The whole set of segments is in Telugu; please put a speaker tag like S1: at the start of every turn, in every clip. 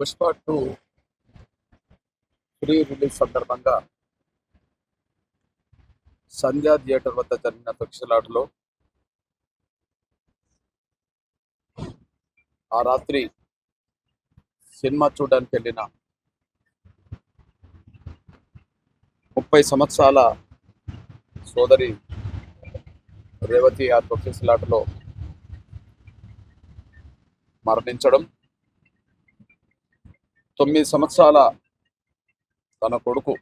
S1: పుష్ప 2 ప్రీ రిలీజ్ సందర్భంగా సంధ్యా థియేటర్ వద్ద జరిగిన తొక్కిసలాటలో ఆ రాత్రి సినిమా చూడడానికి వెళ్ళిన 30 సంవత్సరాల సోదరి రేవతి ఆ తొక్కిసలాటలో మరణించడం, 9 సంవత్సరాల తన కొడుకు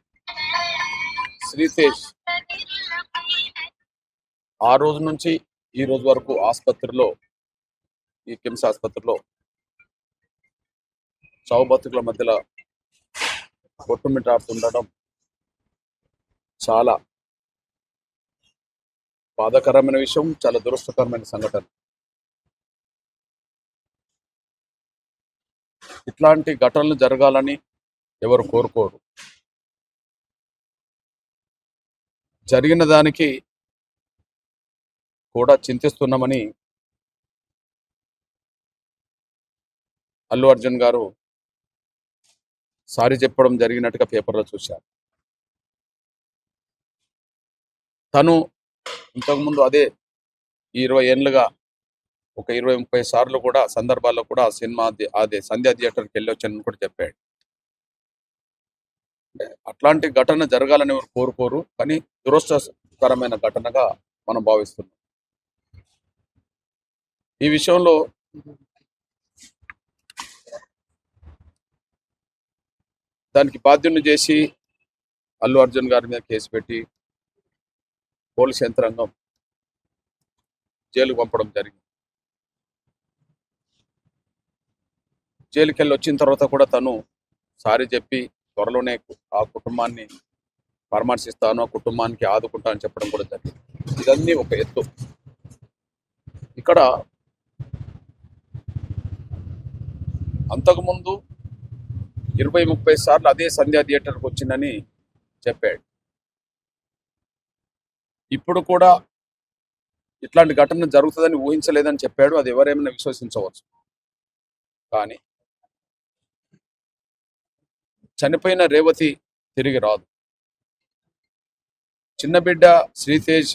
S1: శ్రీతేజ్ ఆ రోజు నుంచి ఈ రోజు వరకు ఆసుపత్రిలో, ఈ కిమ్స్ ఆసుపత్రిలో చావు బతుకుల మధ్యలో కొట్టుమిట్టాడుతుండడం చాలా బాధాకరమైన విషయం, చాలా దురదృష్టకరమైన సంఘటన. ఇట్లాంటి ఘటనలు జరగాలని ఎవరు కోరుకోరు. జరిగిన దానికి కూడా చింతిస్తున్నామని అల్లు అర్జున్ గారు సారీ చెప్పడం జరిగినట్టుగా పేపర్లో చూశారు. తను ఇంతకుముందు అదే 20 ఏళ్ళుగా ఒక 20-30 సార్లు కూడా సందర్భాల్లో కూడా ఆ సినిమా అదే సంధ్యా థియేటర్కి వెళ్ళొచ్చని కూడా చెప్పాడు. అట్లాంటి ఘటన జరగాలని ఎవరు కోరుకోరు, కానీ దురదృష్టకరమైన ఘటనగా మనం భావిస్తున్నాం. ఈ విషయంలో దానికి బాధ్యుని చేసి అల్లు అర్జున్ గారి మీద కేసు పెట్టి పోలీస్ యంత్రాంగం జైలుకు పంపడం జరిగింది. జైలుకి వెళ్ళి వచ్చిన తర్వాత కూడా తను సారీ చెప్పి త్వరలోనే ఆ కుటుంబాన్ని పరామర్శిస్తాను, ఆ కుటుంబానికి ఆదుకుంటా అని చెప్పడం కూడా జరిగింది. ఇదన్నీ ఒక ఎత్తు. ఇక్కడ అంతకుముందు 20-30 సార్లు అదే సంధ్యా థియేటర్కి వచ్చిందని చెప్పాడు. ఇప్పుడు కూడా ఇట్లాంటి ఘటన జరుగుతుందని ఊహించలేదని చెప్పాడు. అది ఎవరేమైనా విశ్వసించవచ్చు. కానీ చనిపోయిన రేవతి తిరిగి రాదు. చిన్న బిడ్డ శ్రీతేజ్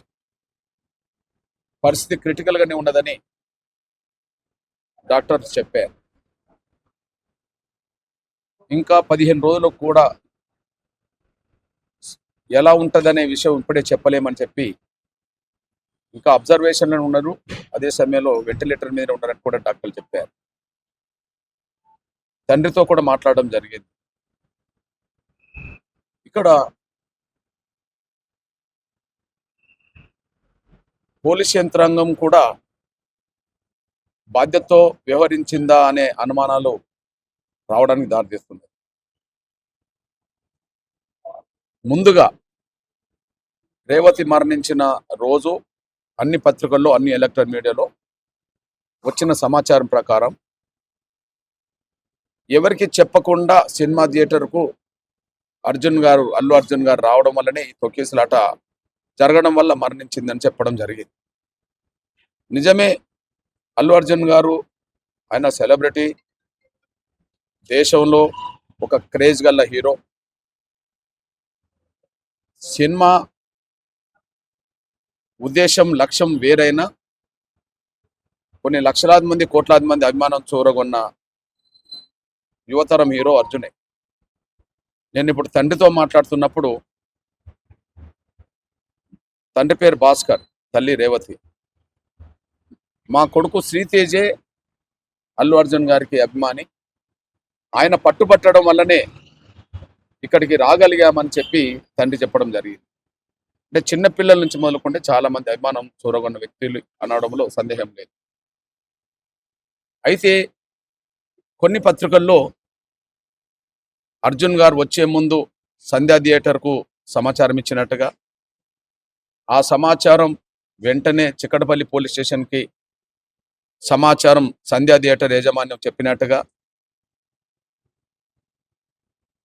S1: పరిస్థితి క్రిటికల్గానే ఉన్నదని డాక్టర్స్ చెప్పారు. ఇంకా 15 రోజులు కూడా ఎలా ఉంటుందనే విషయం ఇప్పుడే చెప్పలేమని చెప్పి ఇంకా అబ్జర్వేషన్లో ఉన్నారు. అదే సమయంలో వెంటిలేటర్ మీద ఉన్నారని కూడా డాక్టర్లు చెప్పారు. తండ్రితో కూడా మాట్లాడడం జరిగింది. ఇక్కడ పోలీస్ యంత్రాంగం కూడా బాధ్యతతో వ్యవహరించిందా అనే అనుమానాలు రావడానికి దారితీస్తుంది. ముందుగా రేవతి మరణించిన రోజు అన్ని పత్రికల్లో, అన్ని ఎలక్ట్రానిక్ మీడియాలో వచ్చిన సమాచారం ప్రకారం ఎవరికి చెప్పకుండా సినిమా థియేటర్కు అల్లు అర్జున్ గారు రావడం వల్లనే ఈ తొక్కిసలాట జరగడం వల్ల మరణించిందని చెప్పడం జరిగింది. నిజమే, అల్లు అర్జున్ గారు ఆయన సెలబ్రిటీ, దేశంలో ఒక క్రేజ్ గల్ల హీరో. సినిమా ఉద్దేశం, లక్ష్యం వేరైనా కొన్ని లక్షలాది మంది, కోట్లాది మంది అభిమానం చూరగొన్న యువతరం హీరో అర్జునే. నేను ఇప్పుడు తండ్రితో మాట్లాడుతున్నప్పుడు, తండ్రి పేరు భాస్కర్, తల్లి రేవతి. మా కొడుకు శ్రీతేజే అల్లు అర్జున్ గారికి అభిమాని. ఆయన పట్టుబట్టడం వల్లనే ఇక్కడికి రాగలిగామని చెప్పి తండ్రి చెప్పడం జరిగింది. అంటే చిన్నపిల్లల నుంచి మొదలుకుంటే చాలా మంది అభిమానం చూరగొన్న వ్యక్తులు అనడంలో సందేహం లేదు. అయితే కొన్ని పత్రికల్లో అర్జున్ గారు వచ్చే ముందు సంధ్యా థియేటర్కు సమాచారం ఇచ్చినట్టుగా, ఆ సమాచారం వెంటనే చిక్కడపల్లి పోలీస్ స్టేషన్కి సమాచారం సంధ్యా థియేటర్ యాజమాన్యం చెప్పినట్టుగా,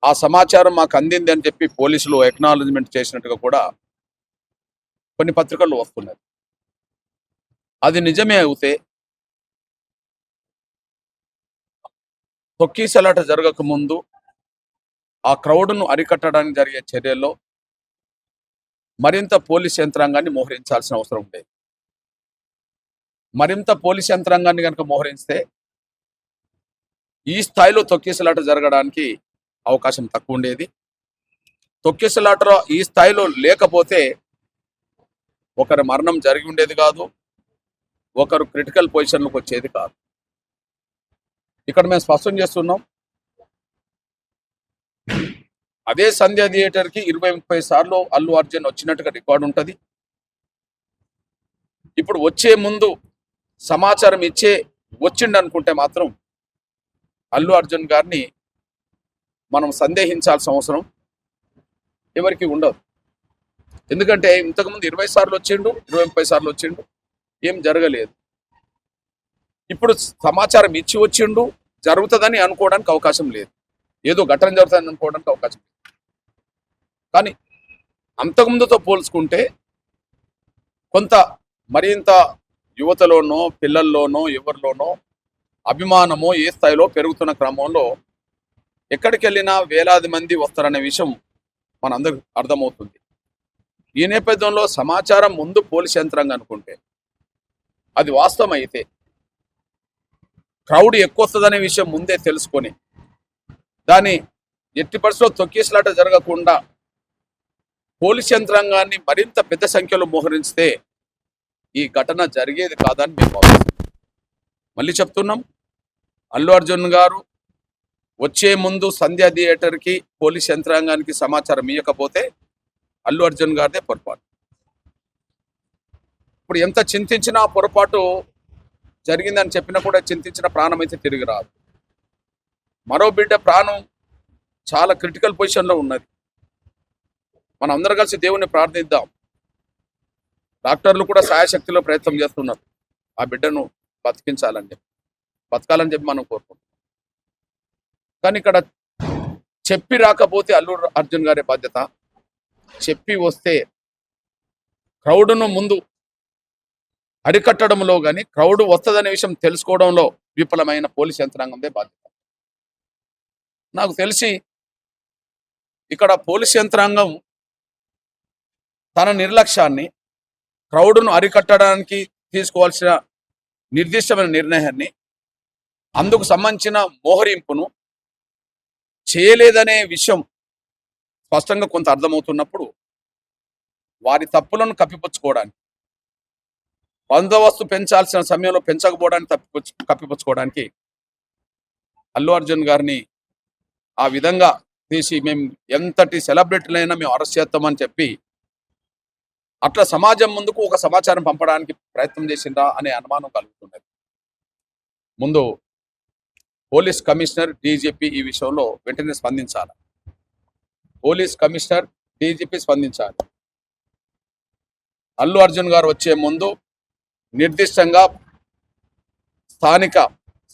S1: ఆ సమాచారం మాకు అందింది అని చెప్పి పోలీసులు ఎక్నాలజ్మెంట్ చేసినట్టుగా కూడా కొన్ని పత్రికల్లో వస్తున్నది. అది నిజమే అయితే తొక్కిసలాట జరగక ముందు ఆ క్రౌడ్ను అరికట్టడానికి జరిగే చర్యల్లో మరింత పోలీస్ యంత్రాంగాన్ని మోహరించాల్సిన అవసరం ఉండేది. మరింత పోలీస్ యంత్రాంగాన్ని కనుక మోహరిస్తే ఈ స్థాయిలో తొక్కిసలాట జరగడానికి అవకాశం తక్కువ ఉండేది. తొక్కిసలాటలో ఈ స్థాయిలో లేకపోతే ఒకరి మరణం జరిగి ఉండేది కాదు, ఒకరు క్రిటికల్ పొజిషన్లోకి వచ్చేది కాదు. ఇక్కడ మేము స్పష్టం చేస్తున్నాం, అదే సంధ్య థియేటర్కి 20-30 సార్లు అల్లు అర్జున్ వచ్చినట్టుగా రికార్డు ఉంటుంది. ఇప్పుడు వచ్చే ముందు సమాచారం వచ్చిండు అనుకుంటే మాత్రం అల్లు అర్జున్ గారిని మనం సందేహించాల్సిన అవసరం ఎవరికి ఉండదు. ఎందుకంటే ఇంతకుముందు 20 సార్లు వచ్చిండు, 20-30 సార్లు వచ్చిండు, ఏం జరగలేదు. ఇప్పుడు సమాచారం ఇచ్చి వచ్చిండు, జరుగుతుందని అనుకోవడానికి అవకాశం లేదు, ఏదో ఘటన జరుగుతుందని అనుకోవడానికి అవకాశం లేదు. కానీ అంతకుముందుతో పోల్చుకుంటే కొంత మరింత యువతలోనో పిల్లల్లోనో ఎవరిలోనో అభిమానమో ఏ స్థాయిలో పెరుగుతున్న క్రమంలో ఎక్కడికి వెళ్ళినా వేలాది మంది వస్తారనే విషయం మనందరికి అర్థమవుతుంది. ఈ నేపథ్యంలో సమాచారం ముందు పోలీస్ యంత్రాంగం అనుకుంటే అది వాస్తవం అయితే క్రౌడ్ ఎక్కువ వస్తుందనే విషయం ముందే తెలుసుకొని దాని ఎట్టి పరిస్థితుల్లో తొక్కిసలాట జరగకుండా పోలీస్ యంత్రాంగాన్ని మరింత పెద్ద సంఖ్యలో మోహరిస్తే ఈ ఘటన జరిగేది కాదని మేము భావిస్తున్నాం. మళ్ళీ చెప్తున్నాం, అల్లు అర్జున్ గారు వచ్చే ముందు సంధ్య థియేటర్కి పోలీస్ యంత్రాంగానికి సమాచారం ఇవ్వకపోతే అల్లు అర్జున్ గారిదే పొరపాటు. ఇప్పుడు ఎంత చింతించినా పొరపాటు జరిగిందని చెప్పినా కూడా చింతించిన ప్రాణం అయితే తిరిగి రాదు. మరో బిడ్డ ప్రాణం చాలా క్రిటికల్ పొజిషన్లో ఉన్నది. మనం అందరం కలిసి దేవుణ్ణి ప్రార్థిద్దాం. డాక్టర్లు కూడా సాయశక్తిలో ప్రయత్నం చేస్తున్నారు ఆ బిడ్డను బతికించాలని బతకాలని చెప్పి మనం కోరుకుంటాం. కానీ ఇక్కడ చెప్పి రాకపోతే అల్లు అర్జున్ గారి బాధ్యత, చెప్పి వస్తే క్రౌడ్ను ముందు అరికట్టడంలో కానీ క్రౌడ్ వస్తుందనే విషయం తెలుసుకోవడంలో విఫలమైన పోలీస్ యంత్రాంగందే బాధ్యత. నాకు తెలిసి ఇక్కడ పోలీస్ యంత్రాంగం తన నిర్లక్ష్యాన్ని, క్రౌడ్ను అరికట్టడానికి తీసుకోవాల్సిన నిర్దిష్టమైన నిర్ణయాన్ని, అందుకు సంబంధించిన మోహరింపును చేయలేదనే విషయం స్పష్టంగా కొంత అర్థమవుతున్నప్పుడు వారి తప్పులను కప్పిపుచ్చుకోవడానికి, బందోబస్తు పెంచాల్సిన సమయంలో పెంచకపోవడానికి కప్పిపుచ్చుకోవడానికి అల్లు అర్జున్ గారిని ఆ విధంగా తీసి మేము ఎంతటి సెలబ్రిటీలైనా మేము అరెస్ట్ చేస్తామని చెప్పి అట్లా సమాజం ముందుకు ఒక సమాచారం పంపడానికి ప్రయత్నం చేసిందా అనే అనుమానం కలుగుతున్నది. ముందు పోలీస్ కమిషనర్, డీజీపీ ఈ విషయంలో వెంటనే స్పందించాలి. పోలీస్ కమిషనర్, డీజీపీ స్పందించాలి. అల్లు అర్జున్ గారు వచ్చే ముందు నిర్దిష్టంగా స్థానిక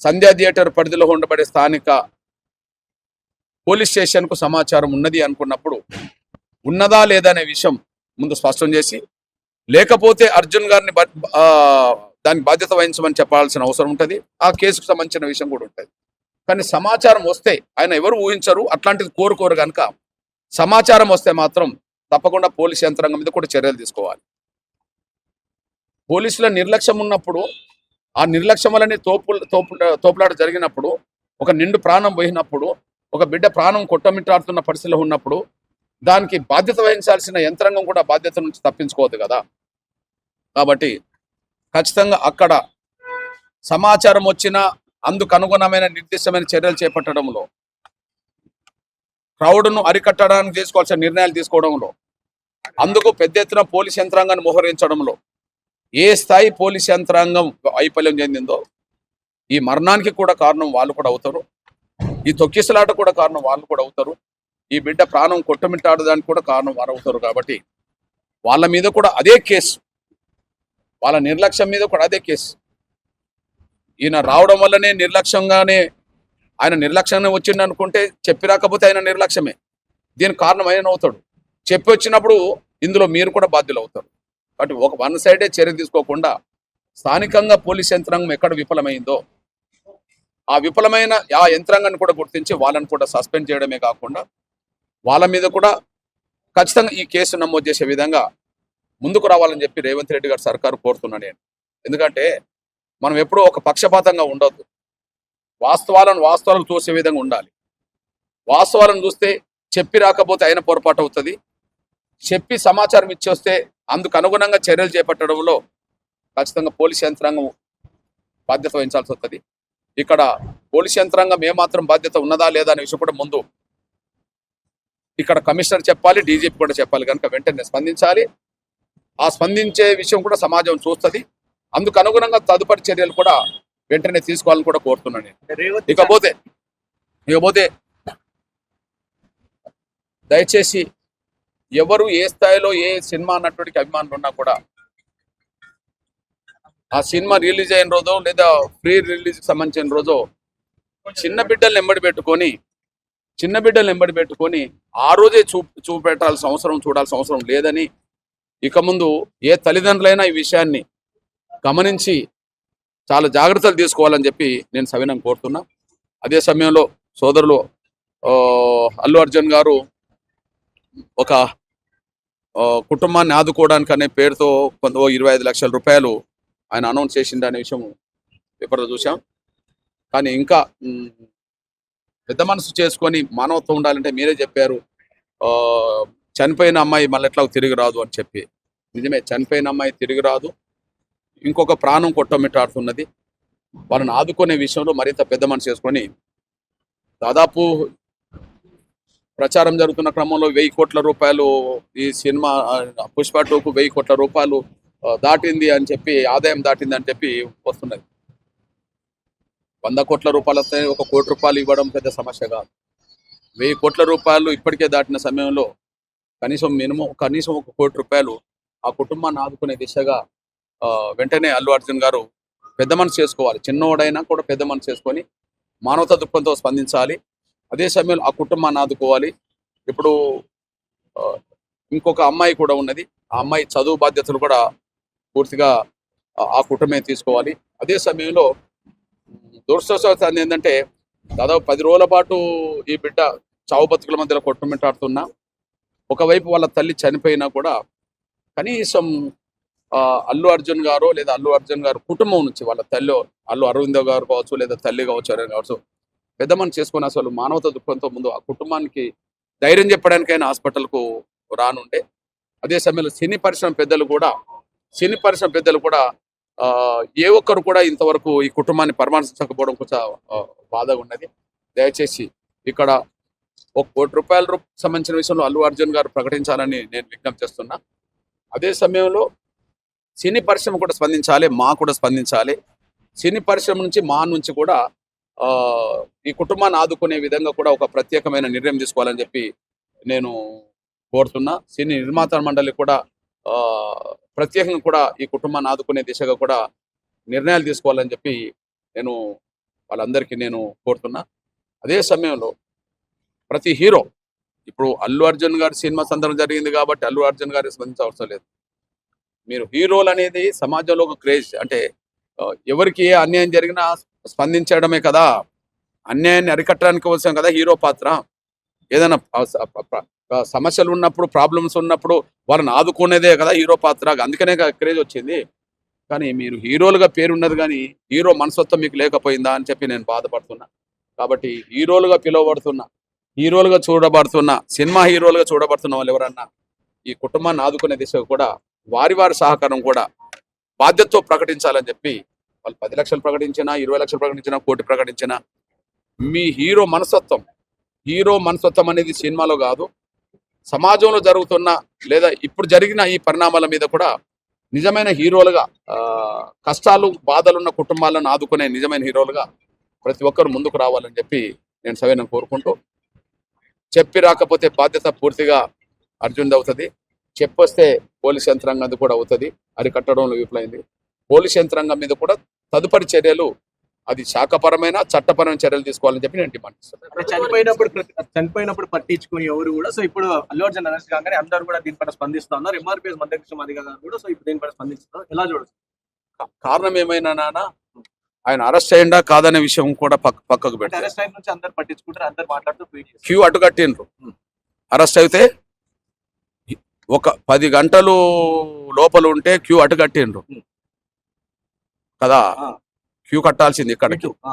S1: సంధ్యా థియేటర్ పరిధిలో ఉండబడే స్థానిక పోలీస్ స్టేషన్కు సమాచారం ఉన్నది అనుకున్నప్పుడు ఉన్నదా లేదా అనే విషయం ముందు స్పష్టం చేసి, లేకపోతే అర్జున్ గారిని దానికి బాధ్యత వహించమని చెప్పాల్సిన అవసరం ఉంటుంది. ఆ కేసుకు సంబంధించిన విషయం కూడా ఉంటుంది. కానీ సమాచారం వస్తే ఆయన ఎవరు ఊహించరు, అట్లాంటిది కోరుకోరు కనుక సమాచారం వస్తే మాత్రం తప్పకుండా పోలీస్ యంత్రాంగం మీద కూడా చర్యలు తీసుకోవాలి. పోలీసుల నిర్లక్ష్యం ఉన్నప్పుడు, ఆ నిర్లక్ష్యం వల్లనే తోపులాట జరిగినప్పుడు, ఒక నిండు ప్రాణం పోయినప్పుడు, ఒక బిడ్డ ప్రాణం కొట్టమిట్టాడుతున్న పరిస్థితిలో ఉన్నప్పుడు దానికి బాధ్యత వహించాల్సిన యంత్రాంగం కూడా బాధ్యత నుంచి తప్పించుకోవద్దు కదా. కాబట్టి ఖచ్చితంగా అక్కడ సమాచారం వచ్చినా అందుకు అనుగుణమైన నిర్దిష్టమైన చర్యలు చేపట్టడంలో, క్రౌడ్ను అరికట్టడానికి తీసుకోవాల్సిన నిర్ణయాలు తీసుకోవడంలో, అందుకు పెద్ద ఎత్తున పోలీస్ యంత్రాంగాన్ని మోహరించడంలో ఏ స్థాయి పోలీస్ యంత్రాంగం వైఫల్యం చెందిందో ఈ మరణానికి కూడా కారణం వాళ్ళు కూడా అవుతారు, ఈ తొక్కిసలాట కూడా కారణం వాళ్ళు కూడా అవుతారు, ఈ బిడ్డ ప్రాణం కొట్టుమిట్టాడడానికి కూడా కారణం వారు అవుతారు. కాబట్టి వాళ్ళ మీద కూడా అదే కేసు, వాళ్ళ నిర్లక్ష్యం మీద కూడా అదే కేసు. ఈయన రావడం వల్లనే నిర్లక్ష్యంగానే ఆయన నిర్లక్ష్యంగా వచ్చిండు అనుకుంటే, చెప్పి రాకపోతే ఆయన నిర్లక్ష్యమే, దీనికి కారణం ఆయన అవుతాడు. చెప్పి వచ్చినప్పుడు ఇందులో మీరు కూడా బాధ్యులు అవుతారు. కాబట్టి ఒక వన్ సైడే చర్య తీసుకోకుండా స్థానికంగా పోలీస్ యంత్రాంగం ఎక్కడ విఫలమైందో ఆ విఫలమైన ఆ యంత్రాంగాన్ని కూడా గుర్తించి వాళ్ళని కూడా సస్పెండ్ చేయడమే కాకుండా వాళ్ళ మీద కూడా ఖచ్చితంగా ఈ కేసు నమోదు చేసే విధంగా ముందుకు రావాలని చెప్పి రేవంత్ రెడ్డి గారు సర్కారు కోరుతున్నా నేను. ఎందుకంటే మనం ఎప్పుడూ ఒక పక్షపాతంగా ఉండొద్దు. వాస్తవాలను చూసే విధంగా ఉండాలి. వాస్తవాలను చూస్తే చెప్పి రాకపోతే అయిన పొరపాటు అవుతుంది. చెప్పి సమాచారం ఇచ్చొస్తే అందుకు అనుగుణంగా చర్యలు చేపట్టడంలో ఖచ్చితంగా పోలీస్ యంత్రాంగం బాధ్యత వహించాల్సి వస్తుంది. ఇక్కడ పోలీస్ యంత్రాంగం ఏమాత్రం బాధ్యత ఉన్నదా లేదా అనే విషయం కూడా ముందు ఇక్కడ కమిషనర్ చెప్పాలి, డీజీపీ కూడా చెప్పాలి. కనుక వెంటనే స్పందించాలి. ఆ స్పందించే విషయం కూడా సమాజం చూస్తుంది. అందుకు అనుగుణంగా తదుపరి చర్యలు కూడా వెంటనే తీసుకోవాలని కూడా కోరుతున్నాను నేను. ఇకపోతే దయచేసి ఎవరు ఏ స్థాయిలో ఏ సినిమా నటుడికి అభిమానులు ఉన్నా కూడా ఆ సినిమా రిలీజ్ అయిన రోజో లేదా ప్రీ రిలీజ్ సంబంధించిన రోజో చిన్న బిడ్డల్ని ఎంబడి పెట్టుకొని ఆ రోజే చూపెట్టాల్సిన అవసరం, చూడాల్సిన అవసరం లేదని ఇక ముందు ఏ తల్లిదండ్రులైనా ఈ విషయాన్ని గమనించి చాలా జాగ్రత్తలు తీసుకోవాలని చెప్పి నేను సవినం కోరుతున్నా. అదే సమయంలో సోదరులు అల్లు అర్జున్ గారు ఒక కుటుంబాన్ని ఆదుకోవడానికి అనే పేరుతో 25 లక్షల రూపాయలు ఆయన అనౌన్స్ చేసిండు అనే విషయం పేపర్లో చూసాం. కానీ ఇంకా పెద్ద మనసు చేసుకొని మానవత్వం ఉండాలంటే మీరే చెప్పారు, చనిపోయిన అమ్మాయి మళ్ళీ ఎట్లా తిరిగి రాదు అని చెప్పి. నిజమే, చనిపోయిన అమ్మాయి తిరిగి రాదు. ఇంకొక ప్రాణం కొట్టమిట్టాడుతున్నది. వాళ్ళని ఆదుకునే విషయంలో మరింత పెద్ద మనసు చేసుకొని దాదాపు ప్రచారం జరుగుతున్న క్రమంలో 1000 కోట్ల రూపాయలు ఈ సినిమా పుష్ప 2కు 1000 కోట్ల రూపాయలు దాటింది అని చెప్పి, ఆదాయం దాటింది అని చెప్పి వస్తున్నది. 100 కోట్ల రూపాయలు వస్తే 1 కోటి రూపాయలు ఇవ్వడం పెద్ద సమస్య కాదు. 1000 కోట్ల రూపాయలు ఇప్పటికే దాటిన సమయంలో కనీసం 1 కోటి రూపాయలు ఆ కుటుంబాన్ని ఆదుకునే దిశగా వెంటనే అల్లు అర్జున్ గారు పెద్ద మనసు చేసుకోవాలి. చిన్నోడైనా కూడా పెద్ద మనసు చేసుకొని మానవతా దృక్పథంతో స్పందించాలి. అదే సమయంలో ఆ కుటుంబాన్ని ఆదుకోవాలి. ఇప్పుడు ఇంకొక అమ్మాయి కూడా ఉన్నది. ఆ అమ్మాయి చదువు బాధ్యతలు కూడా పూర్తిగా ఆ కుటుంబమే తీసుకోవాలి. అదే సమయంలో దురదృష్టవశాత్తు ఏంటంటే దాదాపు 10 రోజుల పాటు ఈ బిడ్డ చావు బతుకుల మధ్యలో కొట్టుమిట్టాడుతున్నా, ఒకవైపు వాళ్ళ తల్లి చనిపోయినా కూడా కనీసం అల్లు అర్జున్ గారు లేదా అల్లు అర్జున్ గారు కుటుంబం నుంచి వాళ్ళ తల్లి అల్లు అరవిందో గారు కావచ్చు లేదా తల్లి కావచ్చు పెద్ద మనసు చేసుకొని అసలు మానవతా దృక్పథంతో ముందు ఆ కుటుంబానికి ధైర్యం చెప్పడానికైనా హాస్పిటల్కు రానుండే. అదే సమయంలో సినీ పరిశ్రమ పెద్దలు కూడా ఏ ఒక్కరు కూడా ఇంతవరకు ఈ కుటుంబాన్ని పరామర్శించకపోవడం కొంచెం బాధగా ఉన్నది. దయచేసి ఇక్కడ 1 కోటి రూపాయల సంబంధించిన విషయంలో అల్లు అర్జున్ గారు ప్రకటించాలని నేను విజ్ఞప్తి చేస్తున్నా. అదే సమయంలో సినీ పరిశ్రమ కూడా స్పందించాలి, మా కూడా స్పందించాలి. సినీ పరిశ్రమ నుంచి మా నుంచి కూడా ఈ కుటుంబాన్ని ఆదుకునే విధంగా కూడా ఒక ప్రత్యేకమైన నిర్ణయం తీసుకోవాలని చెప్పి నేను కోరుతున్నా. సినీ నిర్మాత మండలి కూడా ప్రత్యేకంగా కూడా ఈ కుటుంబాన్ని ఆదుకునే దిశగా కూడా నిర్ణయాలు తీసుకోవాలని చెప్పి నేను వాళ్ళందరికీ నేను కోరుతున్నా. అదే సమయంలో ప్రతి హీరో ఇప్పుడు అల్లు అర్జున్ గారి సినిమా సందర్భం జరిగింది కాబట్టి అల్లు అర్జున్ గారికి స్పందించవసరం లేదు. మీరు హీరోలు అనేది సమాజంలో ఒక క్రేజ్, అంటే ఎవరికి ఏ అన్యాయం జరిగినా స్పందించడమే కదా, అన్యాయాన్ని అరికట్టడానికి వచ్చాం కదా హీరో పాత్ర. ఏదైనా సమస్యలు ఉన్నప్పుడు, ప్రాబ్లమ్స్ ఉన్నప్పుడు వాళ్ళని ఆదుకునేదే కదా హీరో పాత్ర. అందుకనే క్రేజ్ వచ్చింది. కానీ మీరు హీరోలుగా పేరున్నది కానీ హీరో మనస్తత్వం మీకు లేకపోయిందా అని చెప్పి నేను బాధపడుతున్నా. కాబట్టి హీరోలుగా చూడబడుతున్న సినిమా హీరోలుగా చూడబడుతున్న వాళ్ళు ఎవరన్నా ఈ కుటుంబాన్ని ఆదుకునే దిశగా కూడా వారి సహకారం కూడా బాధ్యతతో ప్రకటించాలని చెప్పి, వాళ్ళు 10 లక్షలు ప్రకటించినా, 20 లక్షలు ప్రకటించినా, కోటి ప్రకటించినా, మీ హీరో మనస్తత్వం అనేది సినిమాలో కాదు, సమాజంలో జరుగుతున్న లేదా ఇప్పుడు జరిగిన ఈ పరిణామాల మీద కూడా నిజమైన హీరోలుగా, కష్టాలు బాధలున్న కుటుంబాలను ఆదుకునే నిజమైన హీరోలుగా ప్రతి ఒక్కరు ముందుకు రావాలని చెప్పి నేను సవినయంగా కోరుకుంటూ, చెప్పి రాకపోతే బాధ్యత పూర్తిగా అర్జున్ది అవుతుంది, చెప్పొస్తే పోలీస్ యంత్రాంగం కూడా అవుతుంది. అరికట్టడంలో విఫలమైంది. పోలీస్ యంత్రాంగం మీద కూడా తదుపరి చర్యలు, అది శాఖపరమైన చట్టపరమైన చర్యలు తీసుకోవాలని చెప్పి నేను డిమాండ్ చేస్తున్నాను.
S2: చనిపోయినప్పుడు పట్టించుకుని ఎవరు కూడా, సో ఇప్పుడు అల్లు అర్జున్ అరెస్ట్ కాగానే అందరూ కూడా దీనిపైన స్పందిస్తా ఉన్నారు. ఎంఆర్పీఎస్ మధ్యక్ష అధికారులు కూడా సో ఇప్పుడు దీనిపైన స్పందిస్తున్నారు. ఎలా చూడొచ్చు?
S1: కారణం ఏమైనా నాన్న, ఆయన అరెస్ట్ అయ్యిందా కాదనే విషయం కూడా పక్కకు
S2: అంటే
S1: పెట్టి
S2: అరెస్ట్ అయిన నుంచి అందరు పట్టించుకుంటారు, అందరు మాట్లాడుతూ ట్వీట్ చేస్తారు.
S1: క్యూ అడ్డుకట్టిండ్రు. అరెస్ట్ అయితే ఒక 10 గంటలు లోపల ఉంటే క్యూ అడ్డుకట్టిండ్రు కదా.
S2: ఆ,
S1: క్యూ కట్టాల్సింది ఇక్కడికి,
S2: ఆ,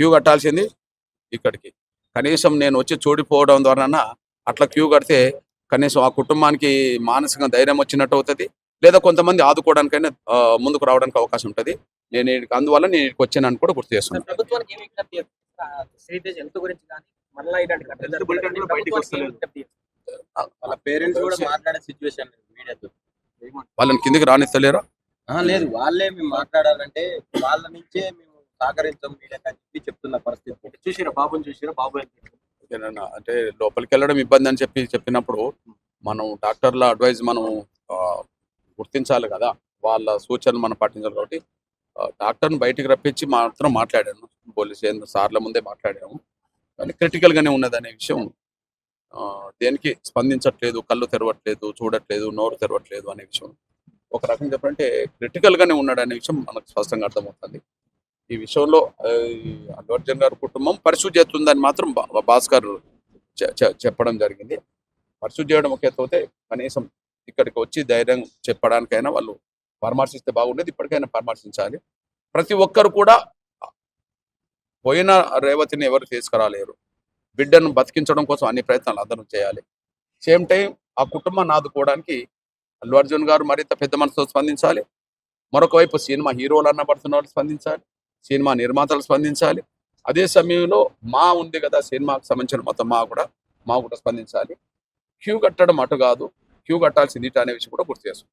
S1: క్యూ కట్టాల్సింది ఇక్కడికి. కనీసం నేను వచ్చి చూడిపోవడం ద్వారా అట్లా క్యూ కడితే కనీసం ఆ కుటుంబానికి మానసిక ధైర్యం వచ్చినట్టు అవుతుంది, లేదా కొంతమంది ఆదుకోవడానికైనా ముందుకు రావడానికి అవకాశం ఉంటుంది. అందువల్ల నేను ఇక్కడికి వచ్చానని కూడా గుర్తు చేస్తున్నాను.
S3: ప్రభుత్వానికి ఏమి విజ్ఞప్తి చేస్తారు? శ్రీతేజ్ హెల్త్ గురించి కానీ మళ్ళీ ఇలాంటి ఘటనలు
S2: Health bulletin కూడా బయటికి
S3: ప్రభుత్వానికి ఏమి
S2: వస్తలేదు.
S3: విజ్ఞప్తి చేస్తారు?
S4: వాళ్ళ పేరెంట్స్ కూడా మాట్లాడే సిచ్యువేషన్ మీడియాతో
S1: వాళ్ళని కిందికి రానిస్తలేరా?
S4: లేదు, వాళ్ళే మేము మాట్లాడాలంటే వాళ్ళ నుంచే మేము సహకరించాం మీడియాకి అని చెప్తున్న పరిస్థితి.
S2: చూసిరా బాబుని చూసిరా, బాబు
S1: ఏదైనా అంటే లోపలికి వెళ్ళడం ఇబ్బంది అని చెప్పినప్పుడు మనం డాక్టర్ల అడ్వైజ్ మనం ఆ, గుర్తించాలి కదా, వాళ్ళ సూచనలు మనం పాటించాలి. కాబట్టి డాక్టర్ని బయటికి రప్పించి మాత్రం మాట్లాడాను, పోలీస్ సార్ల ముందే మాట్లాడాము. కానీ క్రిటికల్గానే ఉన్నదనే విషయం, దేనికి స్పందించట్లేదు, కళ్ళు తెరవట్లేదు, చూడట్లేదు, నోరు తెరవట్లేదు అనే విషయం ఒక రకంగా చెప్పాలంటే క్రిటికల్గానే ఉన్నాడు అనే విషయం మనకు స్పష్టంగా అర్థమవుతుంది. ఈ విషయంలో ఈ అల్లు అర్జున్ గారి కుటుంబం పరిశుద్ధి చేస్తుందని మాత్రం భాస్కర్ చెప్పడం జరిగింది. పరిశుద్ధి చేయడం ఒక ఎత్తు అయితే కనీసం ఇక్కడికి వచ్చి ధైర్యం చెప్పడానికైనా వాళ్ళు పరామర్శిస్తే బాగుండేది. ఇప్పటికైనా పరామర్శించాలి. ప్రతి ఒక్కరు కూడా పోయిన రేవతిని ఎవరు తీసుకురాలేరు. బిడ్డను బతికించడం కోసం అన్ని ప్రయత్నాలు అందరూ చేయాలి. సేమ్ టైం ఆ కుటుంబాన్ని ఆదుకోవడానికి అల్లు అర్జున్ గారు మరింత పెద్ద మనసుతో స్పందించాలి. మరొక వైపు సినిమా హీరోలు అన్నబడుతున్న వాళ్ళు స్పందించాలి, సినిమా నిర్మాతలు స్పందించాలి. అదే సమయంలో మా ఉంది కదా సినిమాకు సంబంధించిన మొత్తం మా కూడా స్పందించాలి. క్యూ కట్టడం అటు కాదు, క్యూ కట్టాల్సింది ఇటు అనే విషయం కూడా గుర్తు చేస్తాం.